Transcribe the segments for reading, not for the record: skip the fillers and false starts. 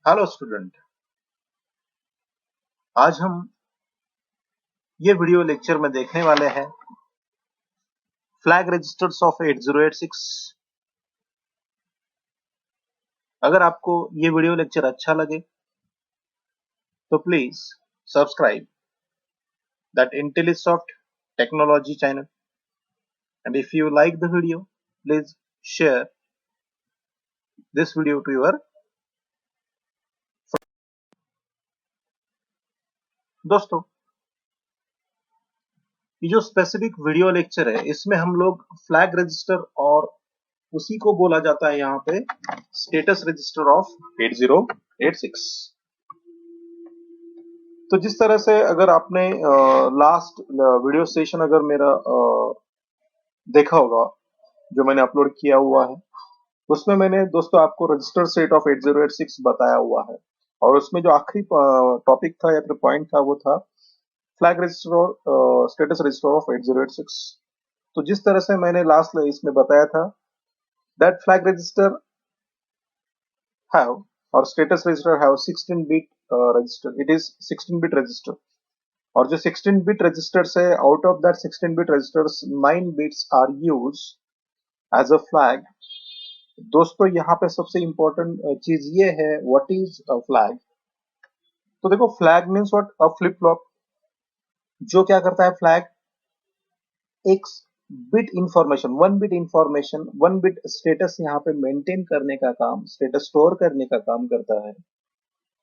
Hello student. आज हम ये वीडियो लेक्चर में देखने वाले हैं फ्लैग रजिस्टर्स ऑफ 8086। अगर आपको ये वीडियो लेक्चर अच्छा लगे तो please subscribe that Intellisoft technology channel and if you like the video please share this video to your दोस्तों। ये जो स्पेसिफिक वीडियो लेक्चर है इसमें हम लोग फ्लैग रजिस्टर और उसी को बोला जाता है यहाँ पे स्टेटस रजिस्टर ऑफ 8086। तो जिस तरह से अगर आपने लास्ट वीडियो सेशन अगर मेरा देखा होगा जो मैंने अपलोड किया हुआ है उसमें मैंने दोस्तों आपको रजिस्टर सेट ऑफ 8086 बताया हुआ है और उसमें जो आखिरी टॉपिक था या फिर पॉइंट था वो था फ्लैग रजिस्टर और स्टेटस रजिस्टर ऑफ 8086। तो जिस तरह से मैंने लास्ट इसमें बताया था that flag register have or status register have 16 bit register, it is 16 bit register और जो 16 बिट रजिस्टर्स है out of that 16 bit registers 9 bits are use as a flag. दोस्तों यहाँ पे सबसे इंपॉर्टेंट चीज ये है व्हाट इज अ फ्लैग। तो देखो flag means what a flip flop. जो क्या करता है फ्लैग एक वन बिट स्टेटस यहाँ पे मेंटेन करने का काम, स्टेटस स्टोर करने का काम करता है।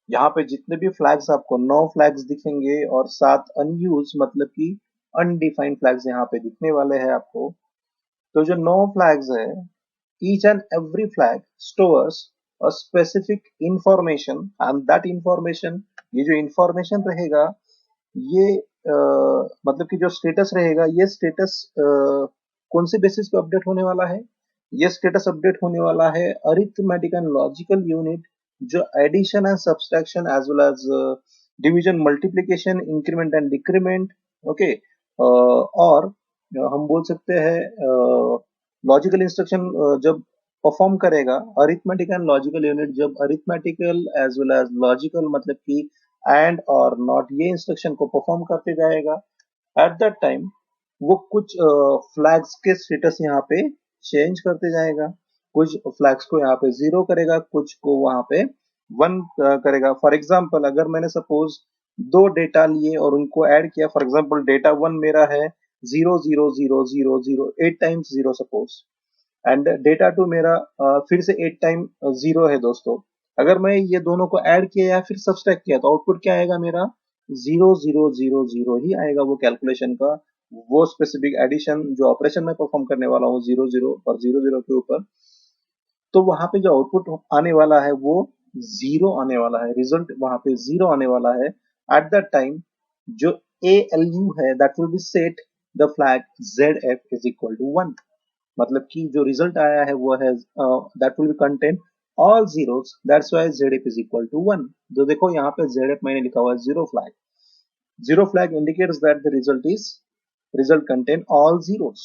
यहाँ पे जितने भी फ्लैग्स आपको 9 फ्लैग्स दिखेंगे और 7 अनयूज मतलब कि अनडिफाइंड फ्लैग्स यहाँ पे दिखने वाले हैं आपको। तो जो 9 फ्लैग्स है each and every flag stores a specific information and that information, ये जो इंफॉर्मेशन रहेगा ये मतलब कि जो स्टेटस रहेगा ये स्टेटस कौन से बेसिस पे अपडेट होने वाला है। ये स्टेटस अपडेट होने वाला है अरिथमेटिक एंड लॉजिकल यूनिट जो addition and subtraction as well as division multiplication increment and decrement. Okay और हम बोल सकते हैं लॉजिकल इंस्ट्रक्शन जब परफॉर्म करेगा अरिथमेटिक एंड लॉजिकल यूनिट जब arithmetical as well as logical मतलब कि एंड और नॉट ये इंस्ट्रक्शन को परफॉर्म करते जाएगा। एट दैट टाइम वो कुछ फ्लैग्स के स्टेटस यहाँ पे चेंज करते जाएगा, कुछ फ्लैग्स को यहाँ पे 0 करेगा, कुछ को वहां पे 1 करेगा। फॉर एग्जाम्पल अगर मैंने सपोज 2 डेटा लिए और उनको ऐड किया, फॉर एग्जाम्पल डेटा 1 मेरा है 0 0 0 0 0 8 टाइम्स 0 सपोज एंड डेटा 2 मेरा फिर से 8 टाइम 0 है दोस्तों। अगर मैं ये दोनों को ऐड किया या फिर सब्सट्रैक्ट किया तो आउटपुट क्या आएगा मेरा 0 0 0 0 ही आएगा वो कैलकुलेशन का। वो स्पेसिफिक एडिशन जो ऑपरेशन में परफॉर्म करने वाला हूँ 0 0 और 0 0 के ऊपर, तो वहां पे जो आउटपुट आने वाला है वो 0 आने वाला है, रिजल्ट वहां पे 0 आने वाला है। एट दैट टाइम जो ALU है that will be set the flag ZF is equal to 1, मतलब कि जो रिजल्ट आया है वो है that will be contain all zeros, that's why ZF is equal to 1। जो देखो यहाँ पे ZF मैंने लिखा हुआ है zero flag indicates that the result contain all zeros.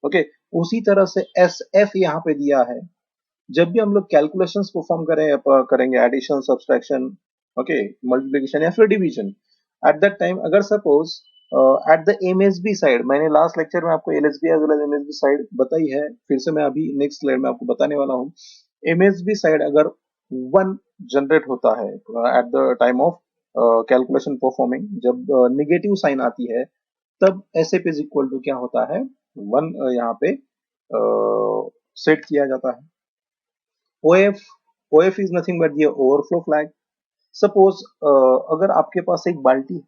Okay उसी तरह से SF यहाँ पे दिया है जब भी हम लोग कैलकुलेशंस परफॉर्म करेंगे एडिशन सब्सट्रैक्शन ओके मल्टीप्लिकेशन या फिर डिवीजन, एट दैट टाइम अगर suppose at the MSB side, मैंने लास्ट लेक्चर में आपको LSB as well as MSB side बताई है, फिर से मैं अभी नेक्स्ट स्लाइड में आपको बताने वाला हूँ। MSB साइड अगर 1 जनरेट होता है at the time of calculation performing, जब निगेटिव साइन आती है तब SF इज इक्वल टू क्या होता है 1 यहाँ पे सेट किया जाता है। OF is nothing but the overflow flag. Suppose अगर आपके पास एक बाल्टी है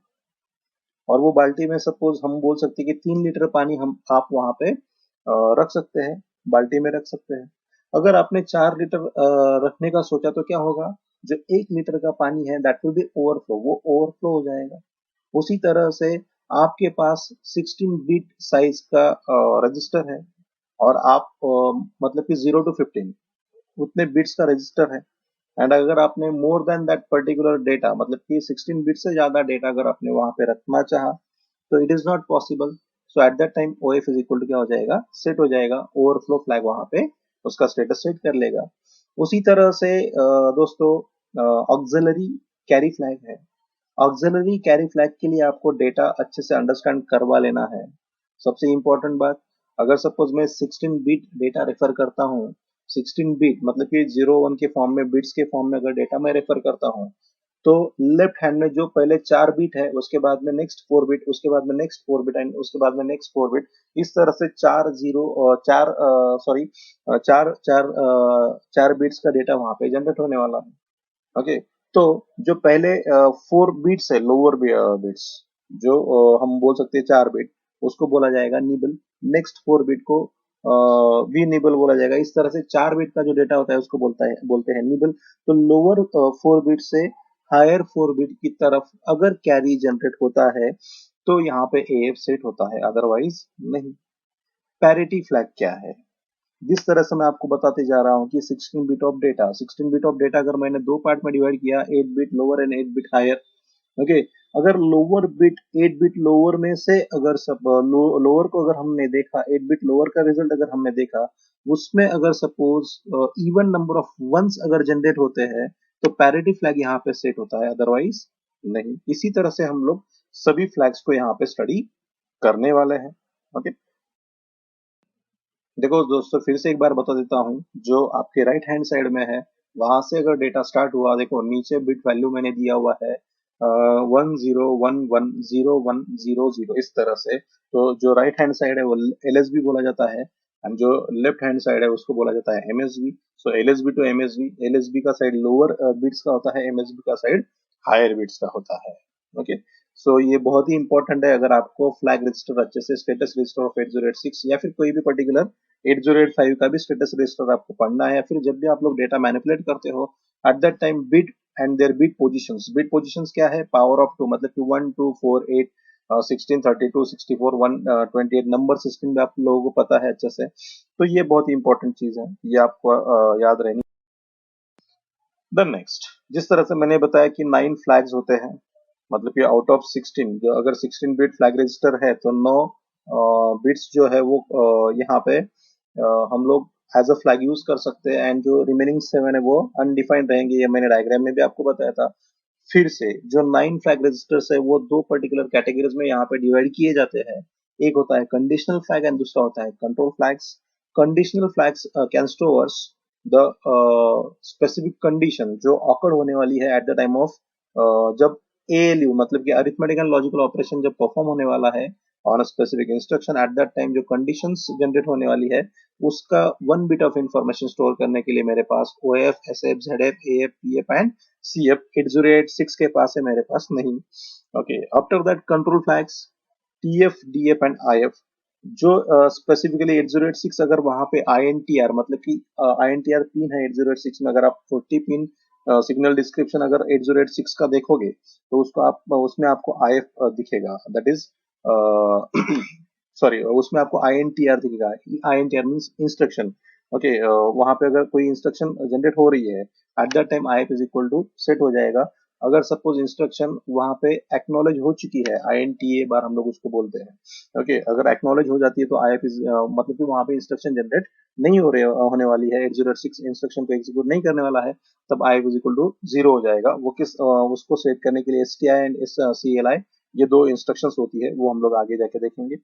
और वो बाल्टी में सपोज हम बोल सकते हैं कि 3 लीटर पानी हम आप वहां पे रख सकते हैं, बाल्टी में रख सकते हैं। अगर आपने 4 लीटर रखने का सोचा तो क्या होगा, जो 1 लीटर का पानी है दैट विल बी ओवरफ्लो, वो ओवरफ्लो हो जाएगा। उसी तरह से आपके पास 16 बिट साइज का रजिस्टर है और आप मतलब कि 0 to 15 उतने बिट्स का रजिस्टर है एंड अगर आपने more than that particular data मतलब कि 16 बिट से ज्यादा डेटा अगर आपने वहां पे रखना चाहा तो it is not possible. So at that time OF is equal to क्या हो जाएगा, सेट हो जाएगा, ओवरफ्लो फ्लैग वहां पे उसका स्टेटस सेट कर लेगा। उसी तरह से दोस्तों ऑक्सिलरी कैरी फ्लैग है। ऑक्सिलरी कैरी फ्लैग के लिए आपको डेटा अच्छे से अंडरस्टैंड करवा लेना है। सबसे इंपॉर्टेंट बात, अगर सपोज मैं 16 बिट डेटा रेफर करता हूँ, 16 बिट मतलब कि 01 के फॉर्म में, बिट्स के फॉर्म में अगर डेटा मैं रेफर करता हूँ, तो लेफ्ट हैंड में जो पहले 4 बिट है, उसके बाद में नेक्स्ट 4 बिट, उसके बाद में नेक्स्ट 4 बिट एंड उसके बाद में नेक्स्ट 4 बिट, इस तरह से चार जीरो चार सॉरी चार चार 4 बिट्स का डेटा वहां पे जनरेट होने वाला है। ओके, तो जो पहले 4 बिट्स है, लोअर बिट्स, जो हम बोल सकते हैं 4 बिट, उसको बोला जाएगा निबल। नेक्स्ट 4 बिट को भी निबल बोला जाएगा। इस तरह से 4 बिट का जो डेटा होता है उसको बोलते हैं निबल। तो लोअर 4 बिट से हायर 4 बिट की तरफ अगर कैरी जनरेट होता है तो यहाँ पे एएफ सेट होता है, अदरवाइज नहीं। पैरिटी फ्लैग क्या है? जिस तरह से मैं आपको बताते जा रहा हूँ कि 16 bit of data, 16 bit of data अगर मैंने 2 पार्ट में डिवाइड किया, 8 bit lower and 8 bit higher. Okay, अगर लोअर बिट 8 बिट लोअर में से अगर सब लोअर को अगर हमने देखा, 8 बिट लोअर का रिजल्ट अगर हमने देखा, उसमें अगर suppose even number of ones अगर जनरेट होते हैं तो पैरिटी फ्लैग यहाँ पे सेट होता है, अदरवाइज नहीं। इसी तरह से हम लोग सभी फ्लैग्स को यहाँ पे स्टडी करने वाले हैं। ओके, देखो दोस्तों, फिर से एक बार बता देता हूँ, जो आपके राइट हैंड साइड में है वहां से अगर डेटा स्टार्ट हुआ, देखो नीचे बिट वैल्यू मैंने दिया हुआ है 10110100, इस तरह से। तो जो राइट हैंड साइड है वो एलएसबी बोला जाता है, एंड जो लेफ्ट हैंड साइड है उसको बोला जाता है MSB. So LSB to MSB, LSB का साइड लोअर बिट्स का होता है, एमएसबी का साइड हायर बिट्स का होता है। ओके, सो ये बहुत ही इंपॉर्टेंट है। अगर आपको फ्लैग रजिस्टर अच्छे से, स्टेटस रजिस्टर ऑफ 8086 या फिर कोई भी पर्टिकुलर 8085 का भी स्टेटस रजिस्टर आपको पढ़ना है, या फिर जब भी आप लोग डेटा मैनिपुलेट करते हो, eight that time bit and there bit positions. Bit positions क्या है? पावर ऑफ 2, मतलब कि 1 2 4 8 16 32 64 128 नंबर सिस्टम में आप लोगों को पता है अच्छे से। तो ये बहुत ही इंपॉर्टेंट चीज है, ये आपको याद रहनी। देन नेक्स्ट, जिस तरह से मैंने बताया कि 9 फ्लैग्स होते हैं, मतलब कि आउट ऑफ 16, जो अगर 16 बिट फ्लैग रजिस्टर है तो 9 बिट्स जो है वो यहाँ पे हम लोग एज अ फ्लैग यूज कर सकते हैं, एंड जो रिमेनिंग 7 है वो अनडिफाइंड रहेंगे। ये मैंने डायग्राम में भी आपको बताया था। फिर से जो 9 फ्लैग रजिस्टर्स है वो दो पर्टिकुलर कैटेगरीज में यहाँ पे डिवाइड किए जाते हैं। एक होता है कंडीशनल फ्लैग एंड दूसरा होता है control flags. Conditional flags can stores the specific condition जो ऑकर होने वाली है एट द टाइम ऑफ जब एएलयू, मतलब कि अरिथमेटिक एंड लॉजिकल ऑपरेशन जब परफॉर्म होने वाला है on a specific instruction, eight that time जो कंडीशंस जनरेट होने वाली है उसका 1 बिट ऑफ इंफॉर्मेशन स्टोर करने के लिए मेरे पास OF, SF, ZF, AF, PF and CF 8086 के पास है, मेरे पास नहीं। Okay, after that control flags TF, DF and IF. जो स्पेसिफिकली 8086 अगर वहां पे आईएनटीआर, मतलब कि आईएनटीआर पिन है 8086 में, अगर आप 40 पिन सिग्नल डिस्क्रिप्शन अगर 8086 का देखोगे तो उसको आप उसमें आपको आईएफ दिखेगा, दैट इज सॉरी उसमें आपको आईएनटीआर दिखेगा। आईएनटीआर मींस इंस्ट्रक्शन। ओके, वहां पे अगर कोई इंस्ट्रक्शन जनरेट हो रही है, at that time IF is equal to set हो जाएगा। अगर सपोज इंस्ट्रक्शन वहां पे एक्नॉलेज हो चुकी है, आईएनटीए बार हम लोग उसको बोलते हैं। ओके, अगर एक्नॉलेज हो जाती है तो आईएफ इज मतलब कि वहां पे इंस्ट्रक्शन जनरेट नहीं हो रहे होने वाली है, 8086 इंस्ट्रक्शन को एग्जीक्यूट नहीं करने वाला है, तब आई इज इक्वल टू 0 हो जाएगा। वो किस उसको सेट करने के लिए S T I and S C L I, ये दो इंस्ट्रक्शंस होती है, वो हम लोग आगे जाके देखेंगे।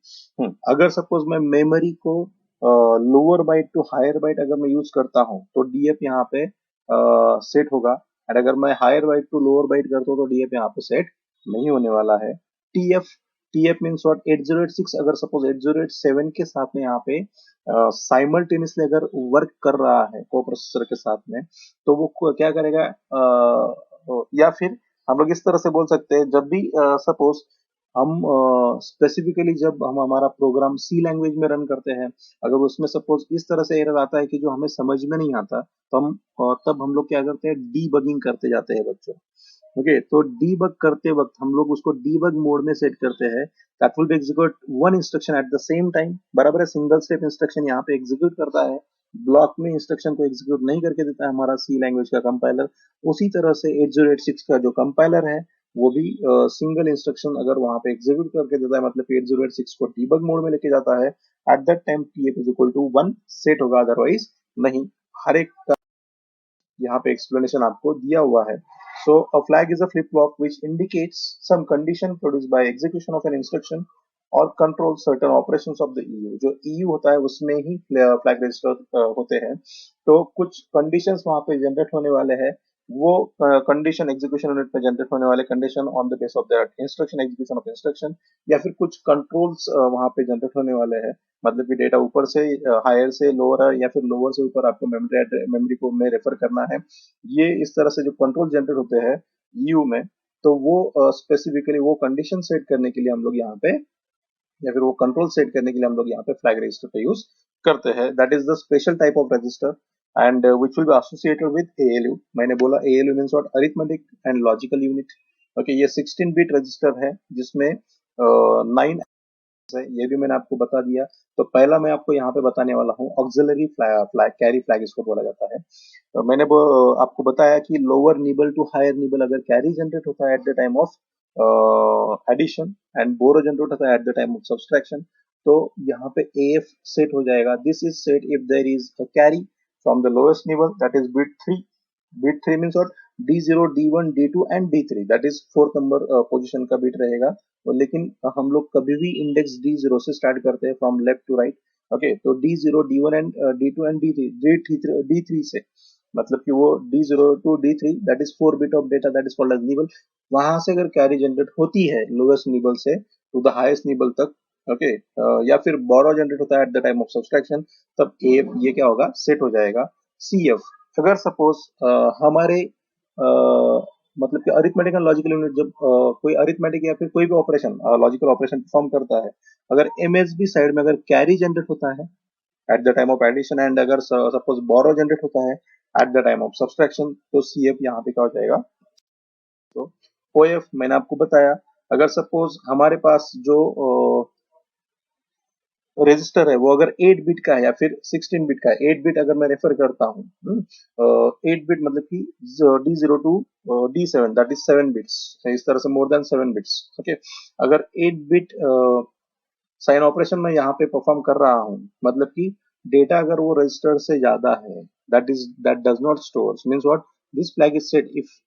अगर सपोज मैं मेमोरी को lower byte to higher byte अगर मैं यूज करता हूँ तो डीएफ यहाँ पे सेट होगा, एंड अगर मैं higher byte to lower byte करता हूँ तो डीएफ यहाँ पे सेट नहीं होने वाला है। TF, TF means what? 8086 अगर सपोज 8087 के साथ में यहाँ पे साइमल्टेनियसली अगर वर्क कर रहा है को प्रोसेसर के साथ में, तो वो क्या करेगा, या फिर हम लोग इस तरह से बोल सकते हैं, जब भी सपोज हम स्पेसिफिकली जब हम हमारा प्रोग्राम सी लैंग्वेज में रन करते हैं, अगर उसमें सपोज इस तरह से एरर आता है कि जो हमें समझ में नहीं आता, तो हम तब हम लोग क्या करते हैं, डीबगिंग करते जाते हैं बच्चों। ओके, तो डीबग करते वक्त हम लोग उसको डीबग मोड में सेट करते हैं, that will B execute one instruction at the same time. बराबर है, सिंगल स्टेप इंस्ट्रक्शन यहाँ पे एग्जीक्यूट करता है, ब्लॉक में इंस्ट्रक्शन को एग्जीक्यूट नहीं करके देता है हमारा सी लैंग्वेज का कंपाइलर। उसी तरह से 8086 का जो कंपाइलर है वो भी सिंगल इंस्ट्रक्शन अगर वहां पे एग्जीक्यूट करके देता है, मतलब 8086 को डीबग मोड में लेके जाता है, at that time TF is equal to 1 set होगा, अदरवाइज नहीं। हर एक यहाँ पे एक्सप्लेनेशन आपको दिया हुआ है। So a flag is a flip flop which indicates some condition produced by execution of an instruction और control certain operations of the EU. जो ईयू होता है उसमें ही फ्लैग रजिस्टर होते हैं। तो कुछ कंडीशंस वहां पे जनरेट होने वाले हैं, वो कंडीशन एग्जीक्यूशन यूनिट में जनरेट होने वाले condition on the base of that instruction, execution of instruction, या फिर कुछ कंट्रोल्स वहां पे जनरेट होने वाले हैं। मतलब कि डेटा ऊपर से हायर से लोअर है या फिर लोअर से ऊपर आपको मेमोरी को में रेफर करना है। ये इस तरह से जो कंट्रोल जनरेट होते हैं यू में, तो वो स्पेसिफिकली वो कंडीशन सेट करने के लिए हम लोग यहाँ पे, या फिर वो कंट्रोल सेट करने के लिए हम लोग यहाँ पे फ्लैग रजिस्टर का यूज करते हैं। That is the special type of register and which will be associated with ALU. मैंने बोला ALU means what, arithmetic and logical unit. Okay, ये 16 बिट रजिस्टर है जिसमें 9 है, ये भी मैंने आपको बता दिया। तो पहला मैं आपको यहाँ पे बताने वाला हूँ ऑक्सिलरी फ्लैग, कैरी फ्लैग इसको बोला जाता है। तो मैंने आपको बताया कि lower nibble to higher nibble अगर कैरी जनरेट होता है at the time of addition and borrow generate होता है at the time of subtraction, तो यहाँ पे एफ सेट हो जाएगा। This is set if there is a carry from the lowest nibble, that is bit 3। Bit 3 means what, D0, D1, D2 and D3, that is fourth number position का bit रहेगा। तो लेकिन हम लोग कभी भी इंडेक्स D0 से start करते हैं from left to right. Okay, तो D0, D1 and D2 and D3 से, मतलब कि वो D0 to D3 that is 4 bit of data, that is called as nibble. वहां से अगर कैरी जनरेट होती है लोएस्ट निबल से टू द हाईएस्ट निबल तक, ओके, या फिर बोरो जनरेट होता है at the time of subtraction, तब ये क्या होगा, सेट हो जाएगा CF। अगर सपोज हमारे मतलब कि अरिथमेटिक एंड लॉजिकल यूनिट जब कोई अरिथमेटिक या फिर कोई भी ऑपरेशन, लॉजिकल ऑपरेशन परफॉर्म करता है, अगर MSB साइड में अगर कैरी जनरेट होता है at the time of addition and अगर सपोज बोरो जनरेट होता है at the time of subtraction, तो CF यहाँ पे क्या हो जाएगा। तो OF मैंने आपको बताया। अगर सपोज हमारे पास जो रजिस्टर है वो अगर 8 बिट का है या फिर 16 बिट का है, 8 बिट अगर मैं रेफर करता हूँ, 8 बिट मतलब कि D0 to D7 that is 7 bits, इस तरह से मोर देन 7 बिट्स। ओके, अगर 8 बिट साइन ऑपरेशन में यहाँ पे परफॉर्म कर रहा हूँ, मतलब कि डेटा अगर वो रजिस्टर से ज्यादा है, that does not store, means what, this flag is set if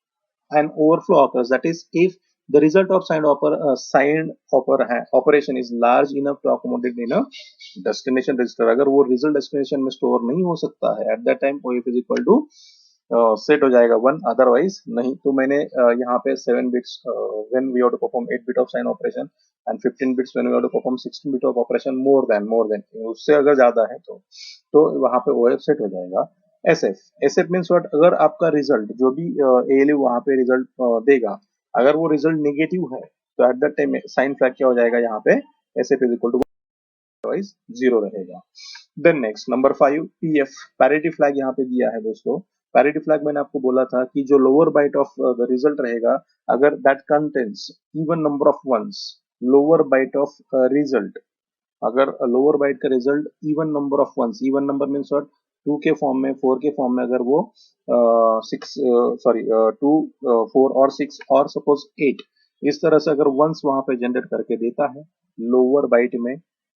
an overflow occurs, that is if the result of operation is large enough to accommodate in a destination register। अगर वो result destination में store नहीं हो सकता है at that time OF is equal to set हो जाएगा 1, otherwise नहीं। तो मैंने यहाँ पे 7 bits when we have to perform 8 bit of sign operation and 15 bits when we have to perform 16 bit of operation, more than उससे अगर ज्यादा है तो वहां पे OF सेट हो जाएगा। एसएफ मीन्स व्हाट, अगर आपका रिजल्ट जो भी ALU वहां पे रिजल्ट देगा, अगर वो रिजल्ट नेगेटिव है तो at that time sign flag क्या हो जाएगा यहाँ पे, SF is equal to otherwise 0 रहेगा। Then next number 5 PF, parity flag यहाँ पे दिया है दोस्तों। पैरिटी फ्लैग मैंने आपको बोला था कि जो lower byte of the result रहेगा, अगर that contains even number of ones, lower byte of result, अगर लोअर बाइट का result even number of ones, even number means what, 2 के फॉर्म में, 4 के फॉर्म में, अगर वो 6 सॉरी 2 4 और 6 और सपोज 8, इस तरह से अगर वंस वहां पे जनरेट करके देता है लोअर बाइट में,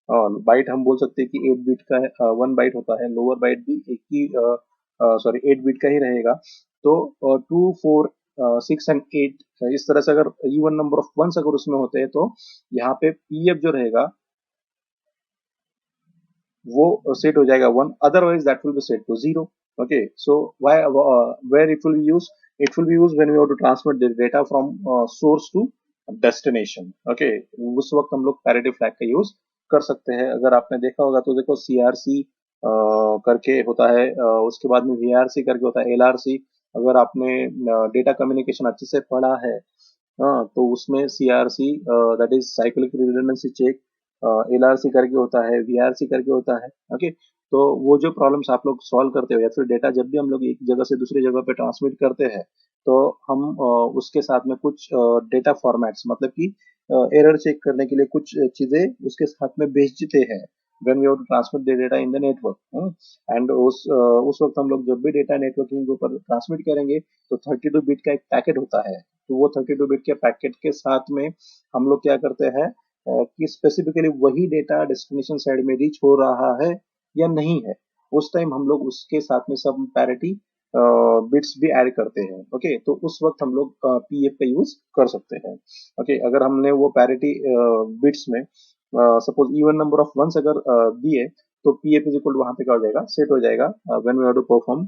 बाइट हम बोल सकते हैं कि 8 बिट का है, 1 बाइट होता है, लोअर बाइट भी एक ही सॉरी 8 बिट का ही रहेगा। तो 2 4 6 एंड 8 इस तरह से अगर इवन नंबर ऑफ वंस अगर उसमें होते हैं, तो यहाँ पे PF जो रहेगा वो सेट हो जाएगा 1, otherwise that will be set to 0। Okay, so why where it will be use, it will be use when we have to transmit the data from source to destination. Okay, उस वक्त हम लोग parity flag का use कर सकते हैं। अगर आपने देखा होगा तो देखो CRC करके होता है, उसके बाद में VRC करके होता है, LRC। अगर आपने डेटा कम्युनिकेशन अच्छे से पढ़ा है, हाँ, तो उसमें CRC that is cyclic redundancy check, LRC करके होता है, VRC करके होता है। ओके, तो वो जो प्रॉब्लम्स आप लोग सॉल्व करते हो या फिर डेटा जब भी हम लोग एक जगह से दूसरी जगह पे ट्रांसमिट करते हैं, तो हम उसके साथ में कुछ डेटा फॉर्मेट्स, मतलब कि एरर चेक करने के लिए कुछ चीजें उसके साथ में भेजते हैं when we have to transmit the data in the network। And उस वक्त हम लोग जब भी डेटा नेटवर्किंग के ऊपर ट्रांसमिट करेंगे, तो 32 बिट का एक पैकेट होता है। तो वो 32 बिट के पैकेट के साथ में हम लोग क्या करते हैं कि स्पेसिफिकली वही डेटा डेस्टिनेशन साइड में रीच हो रहा है या नहीं है, उस टाइम हम लोग उसके साथ में सब पैरिटी बिट्स भी ऐड करते हैं। ओके, तो उस वक्त हम लोग पीएफ का यूज कर सकते हैं। ओके, अगर हमने वो पैरिटी बिट्स में suppose even number of ones अगर दिए, तो पीएफ इज इक्वल वहां पे क्या हो जाएगा, सेट हो जाएगा when we have to perform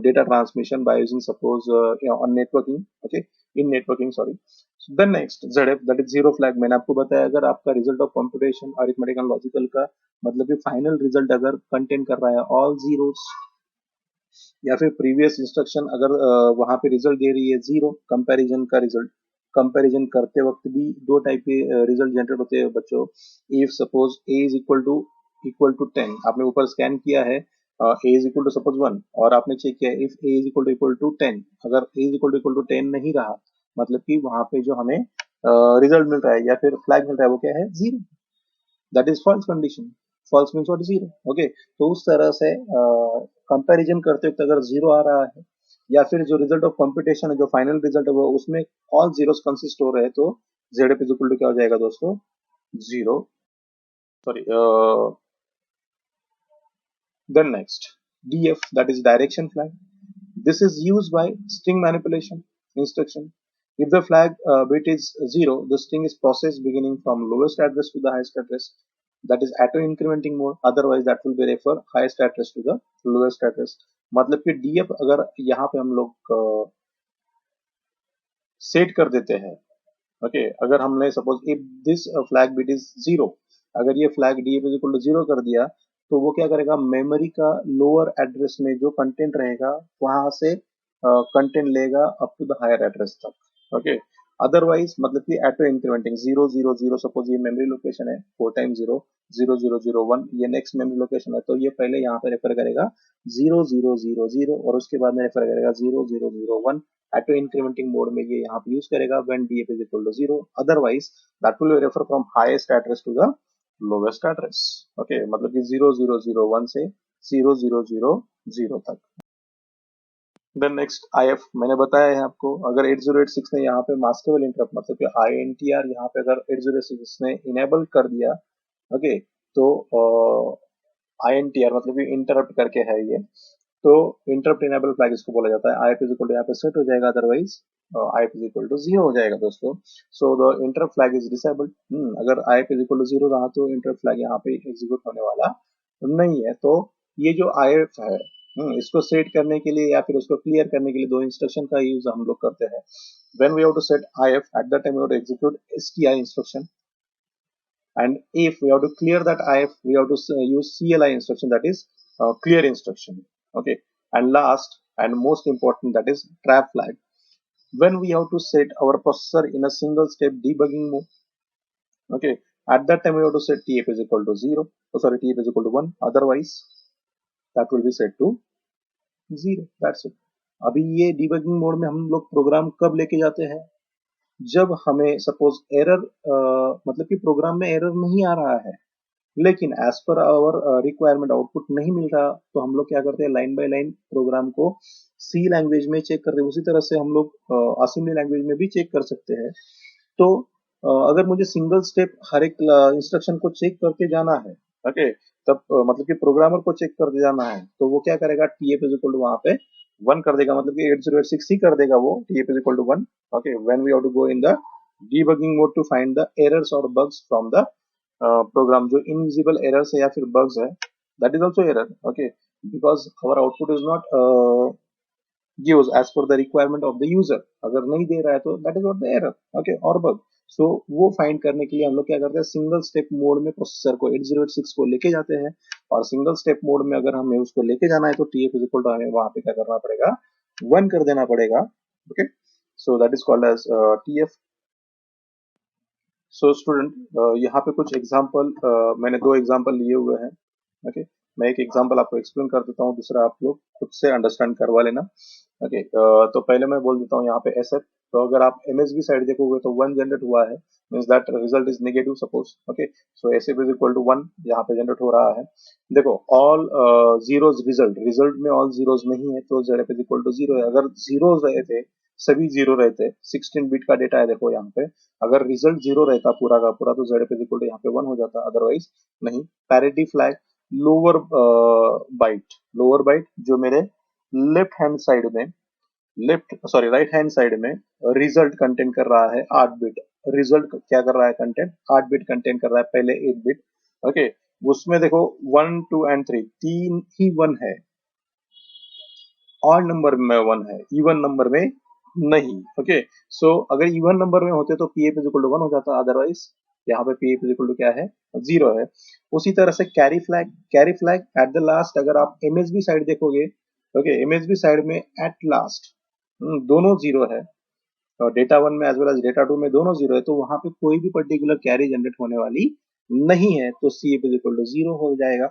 data transmission by using suppose on networking, okay, in networking, sorry. So then next ZF, that is zero flag। मैंने आपको बताया अगर आपका result of computation arithmetic and logical का मतलब कि फाइनल रिजल्ट अगर contain कर रहा है ऑल जीरोस, या फिर प्रीवियस इंस्ट्रक्शन अगर वहां पे रिजल्ट दे रही है जीरो, कंपैरिजन का रिजल्ट, कंपैरिजन करते वक्त भी दो टाइप के रिजल्ट जनरेट होते हैं बच्चों। If suppose A is equal to 10, आपने ऊपर स्कैन किया है A is equal to suppose 1, और आपने चेक किया if A is equal to 10, अगर ए इज इक्वल टू 10 नहीं रहा, मतलब कि वहां पे जो हमें रिजल्ट मिल रहा है या फिर फ्लैग मिल रहा है वो क्या है, zero. That is false condition. False means what, zero. Okay, तो उस तरह से कंपैरिजन करते वक्त अगर जीरो आ रहा है, या फिर जो रिजल्ट ऑफ कंप्यूटेशन है जो फाइनल रिजल्ट है वो उसमें ऑल जीरोस कंसिस्ट हो रहे हैं, तो जेड इज इक्वल टू क्या हो जाएगा दोस्तों, zero. Sorry, then next df, that is direction flag। this is used by string manipulation instruction। if the flag bit is zero, the string is processed beginning from lowest address to the highest address, that is auto incrementing mode, otherwise that will be refer highest address to the lowest address। मतलब कि df अगर यहाँ पे हम लोग set कर देते हैं, ओके, अगर हमने suppose if this flag bit is zero, अगर ये flag D is equal to zero कर दिया, तो वो क्या करेगा, मेमोरी का लोअर एड्रेस में जो कंटेंट रहेगा वहां से कंटेंट लेगा up to the higher address तक। ओके, अदरवाइज मतलब कि auto incrementing zero zero zero, suppose ये मेमोरी लोकेशन है 4 टाइम 0 0 0 0 1, ये नेक्स्ट मेमोरी लोकेशन है, तो ये पहले यहाँ पे रेफर करेगा 0 0 0 0 और उसके बाद में रेफर करेगा 0 0 0 1। ऑटो इंक्रीमेंटिंग मोड में ये यहाँ पे यूज करेगा when DF is equal to zero, otherwise that will refer from highest address to the lowest address. Okay, मतलब कि 0 0 0 1 से 0 0 0 0 तक। देन नेक्स्ट आईएफ, मैंने बताया है आपको अगर 8086 ने यहाँ पे मास्केबल इंटरप्ट मतलब कि आईएनटीआर यहाँ पे अगर 8086 ने इनेबल कर दिया, ओके, तो आईएनटीआर मतलब कि इंटरप्ट करके है ये, तो इंटरप्ट इनेबल फ्लैग इसको बोला जाता है। आईएफ इज इक्वल टू यहाँ पे सेट हो जाएगा, otherwise IF is equal to zero हो जाएगा दोस्तों। So the interrupt flag is disabled. अगर IF is equal to zero रहा तो इंटरप्ट फ्लैग यहाँ पे एग्जीक्यूट होने वाला नहीं है। तो ये जो आईएफ है, इसको सेट करने के लिए या फिर उसको क्लियर करने के लिए दो इंस्ट्रक्शन का यूज हम लोग करते हैं। When we have to set IF, at that time we have to execute STI instruction, and if we have to clear that if, we have to use CLI instruction, that is clear instruction। Okay, and last and most important, that is trap flag, when we have to set our processor in a single step debugging mode। Okay, at that time we have to set TF is equal to 0, oh sorry, TF is equal to 1, otherwise that will be set to 0। that's it। अभी ये debugging mode में हम लोग programme कब लेके जाते हैं, जब हमें सपोज एरर मतलब कि प्रोग्राम में एरर नहीं आ रहा है लेकिन as per hour requirement output नहीं मिल रहा, तो हम लोग क्या करते हैं, लाइन बाय लाइन प्रोग्राम को सी लैंग्वेज में चेक करते हैं। उसी तरह से हम लोग असेंबली लैंग्वेज में भी चेक कर सकते हैं। तो अगर मुझे सिंगल स्टेप हर एक इंस्ट्रक्शन को चेक करके जाना है, ओके, तब मतलब कि प्रोग्रामर को चेक करके जाना है, तो वो क्या करेगा, टीएफ इज इक्वल टू वहां पे 1 कर देगा, मतलब कि 8086 ही कर देगा वो TF is equal to 1। Okay, when we have to go in the debugging mode to find the errors or bugs from the program। जो इनविजिबल एरर्स है या फिर bugs है, that is also error। okay, because our output is not gives as per the requirement of the user। अगर नहीं दे रहा है तो that is what the error, okay, or bug। so वो फाइंड करने के लिए हम लोग क्या करते हैं, सिंगल स्टेप मोड में प्रोसेसर को 8086 को लेके जाते हैं, और सिंगल स्टेप मोड में अगर हमें उसको लेके जाना है तो टीएफ इज इक्वल टू हमें वहां पे क्या करना पड़ेगा, 1 कर देना पड़ेगा। Okay, so that is called as TF. So student, यहाँ पे कुछ एग्जांपल मैंने 2 एग्जांपल लिए हुए हैं। ओके, मैं एक एग्जांपल आपको एक्सप्लेन कर देता हूँ, दूसरा आप लोग खुद से अंडरस्टैंड करवा लेना। ओके, तो पहले मैं बोल देता हूँ यहाँ पे एसएफ। तो अगर आप एमएसबी साइड देखोगे तो 1 जनरेट हुआ है, means that result is negative suppose. Okay, so SF is equal to 1 यहाँ पे जनरेट हो रहा है। देखो ऑल जीरोज रिजल्ट में ऑल जीरोज नहीं है, तो जेड इज इक्वल टू 0 है। अगर जीरोज रहे थे, सभी जीरो रहते, 16 बिट का डेटा है देखो यहाँ पे, अगर रिजल्ट जीरो रहता पूरा का पूरा तो जेड इज इक्वल टू यहाँ पे 1 हो जाता, अदरवाइज नहीं। पैरिटी फ्लैग, लोअर बाइट जो मेरे राइट हैंड साइड में रिजल्ट कंटेंट कर रहा है 8 बिट। रिजल्ट क्या कर रहा है, कंटेंट 8 बिट कंटेंट कर रहा है, पहले 8 बिट। ओके, उसमें देखो 1 2 एंड 3 तीन ही 1 है, ऑड नंबर में 1 है, इवन नंबर में नहीं। ओके, सो अगर इवन नंबर में होते तो P F is equal to 1 हो जाता, अदरवाइज यहाँ पे P F is equal to क्या है, 0 है। उसी तरह से carry flag at the last, अगर आप एमएसबी साइड देखोगे, ओके, एमएसबी साइड में एट लास्ट दोनों 0 है, और डेटा 1 में एज वेल एज डेटा 2 में दोनों 0 है, तो वहां पे कोई भी पर्टिकुलर कैरी जनरेट होने वाली नहीं है, तो C F is equal to 0 हो जाएगा।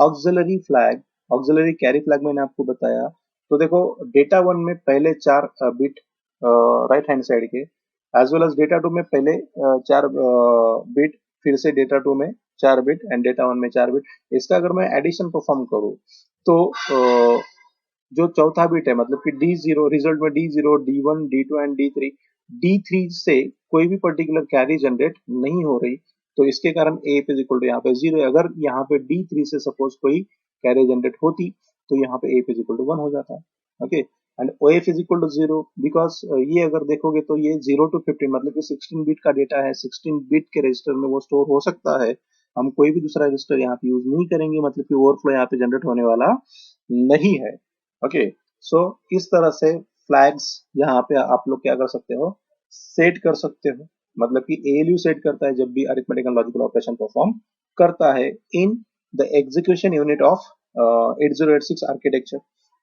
ऑक्सिलरी कैरी फ्लैग मैंने आपको बताया, तो देखो डेटा 1 में पहले 4 बिट राइट हैंड साइड के, एज वेल एज डेटा 2 में पहले 4 बिट, फिर से डेटा 2 में 4 बिट एंड डेटा 1 में 4 बिट। इसका अगर मैं एडिशन परफॉर्म करूँ तो जो चौथा बिट है, मतलब कि D0, रिजल्ट में D0, D1, D2 and D3 से कोई भी पर्टिकुलर कैरी जनरेट नहीं हो रही, तो इसके कारण ए इज इक्वल टू यहाँ पे 0 है। अगर यहाँ पे D3 से सपोज कोई कैरी जनरेट होती तो यहाँ पे ए इज इक्वल टू 1 हो जाता। Okay, and O F is equal to 0, because ये अगर देखोगे तो ये 0 to 15, मतलब कि 16 बिट का डेटा है, 16 बिट के रजिस्टर में वो स्टोर हो सकता है। हम कोई भी दूसरा रजिस्टर यहाँ पे यूज नहीं करेंगे, मतलब कि ओवरफ्लो यहाँ पे जनरेट होने वाला नहीं है। ओके, सो इस तरह से फ्लैग्स यहाँ पे आप लोग क्या कर सकते हो, सेट कर सकते हो, मतलब कि एएलयू सेट करता है जब भी arithmetic and logical operation perform करता है in the execution unit of 8086 architecture.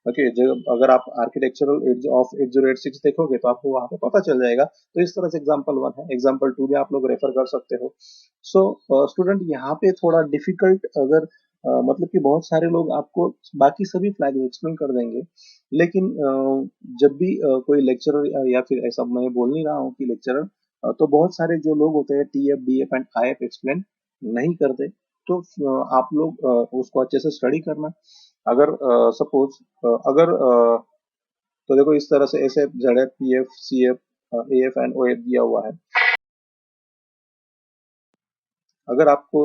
Okay, जब अगर आप आर्किटेक्चरल ऑफ 8086 देखोगे तो आपको वहां पे पता चल जाएगा। तो इस तरह से एग्जांपल 1 है, एग्जांपल 2 भी आप लोग रेफर कर सकते हो। सो स्टूडेंट, यहाँ पे थोड़ा डिफिकल्ट, अगर मतलब कि बहुत सारे लोग आपको बाकी सभी फ्लैग एक्सप्लेन कर देंगे, लेकिन जब भी कोई लेक्चरर, या फिर ऐसा मैं बोल नहीं रहा हूँ कि लेक्चरर, तो बहुत सारे जो लोग होते हैं T F D F and I F explain नहीं करते, तो आप लोग उसको अच्छे से स्टडी करना। अगर सपोज अगर तो देखो इस तरह से S F, Z F, P F, C F, A F and O F दिया हुआ है। अगर आपको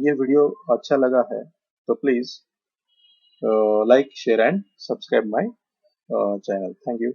ये वीडियो अच्छा लगा है तो please like, share and subscribe my channel. Thank you.